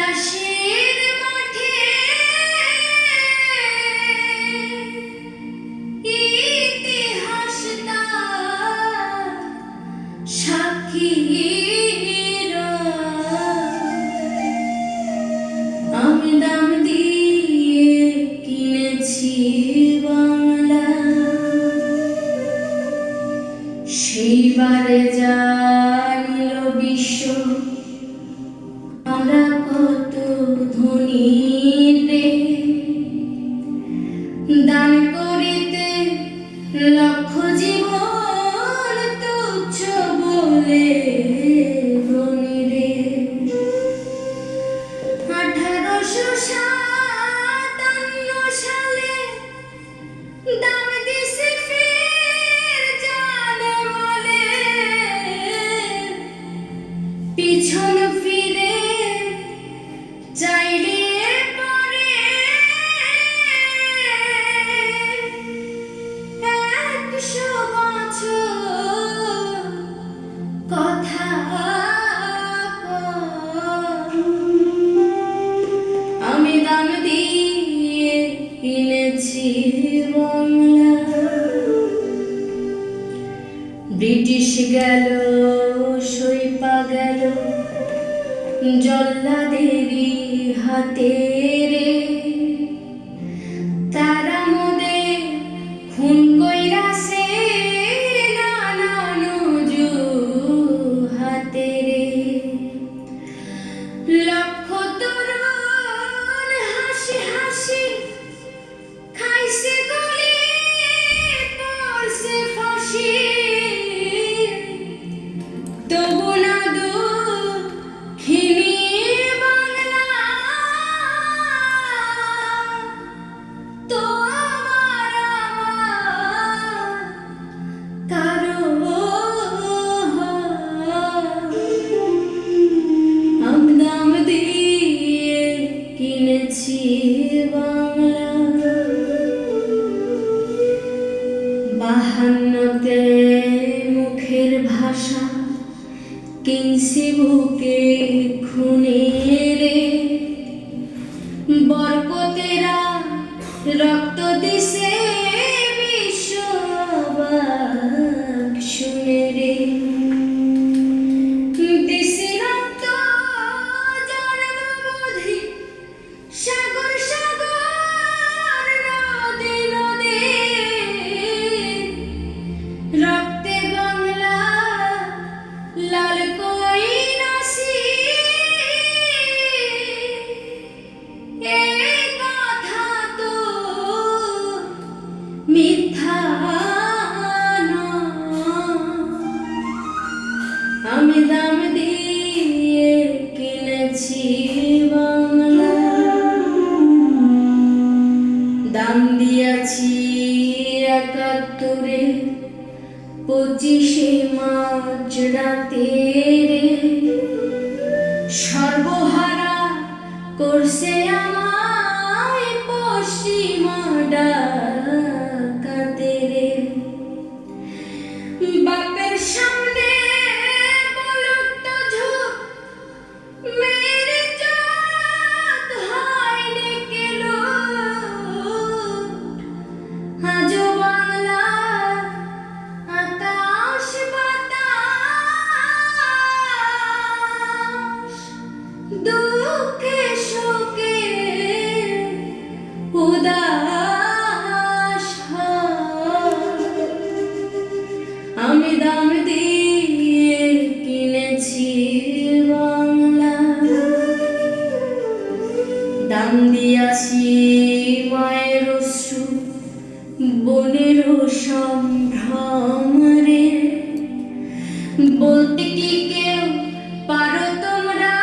আকাশের মাঠে ইতিহাস তার সাক্ষী আমি দাম দিয়ে কিনেছি বাংলা, সেইবারে জানিল বিশ্ব আমরা কত ধনী রে। দান করিতে লক্ষ জীবন তুচ্ছ বলে ধনী রে। 1857 সালে দাম দিছে ফের জানে বলে, পিছন ফিরে চাইলে পরে 100 বছর কথা আমি দাম দিয়ে কিনেছি বাংলা। ব্রিটিশ গেল সইপা গেল জল্লাদেরই হাতে রে। তারা মোদের খুন কইরাছে নানান অজুহাতে রে। লক্ষ তরুণ হাসি হাসি খাইছে গুলি পড়ছে ফাঁসি, তবু না দুঃখিনী বাংলা তোমার আমার কারো আমি দাম দিয়ে কিনেছি বাংলা। 52তে মুখের ভাষা কিনছি বুকে খুনে রে। বরকতেরা রক্ত দিছে বিশ্ব অবাক শুনে রে। দিছি রক্ত জন্মবোধি সাগর সাগর নদী নদী, রক্তে বাংলা লাল কইরাছি। এই কথা তো মিথ্যা নয়, আমি দাম দিয়ে কিনেছি বাংলা। দাম দিয়াছি 71-এ 25শে মার্চ রাতে রে। সর্বহারা করছে আমায় পশ্চিমা ডাকাতে রে। বাপের সামনে বলুক তো ঝুঁক মেয়ের ইজ্জত হয়নি কেলো। আজও বাংলা আকাশ বাতাস দুঃখে শোকে উদাস হয়। আমি দাম দিয়ে কিনেছি বাংলা। দাম দিয়াছি মায়ের অশ্রু বোনের সম্ভ্রম রে। বলতে কি কেউ পারো তোমরা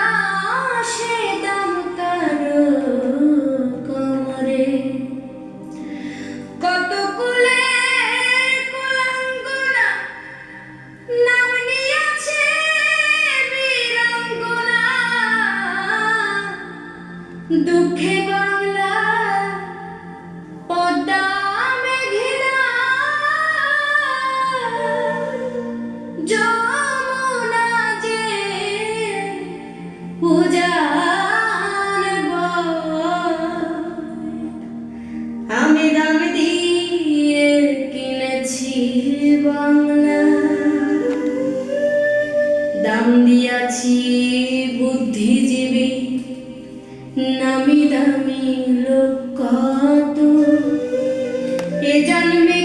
সে দাম কারো কমরে। কত কুলে কুলাঙ্গনা নাম নিয়েছে বীরাঙ্গনা, দুঃখে বাংলা পদ্মা মেঘনা যমুনা যে পূজা বুদ্ধিজীবী নামি দামি লোক কত এ জন্মে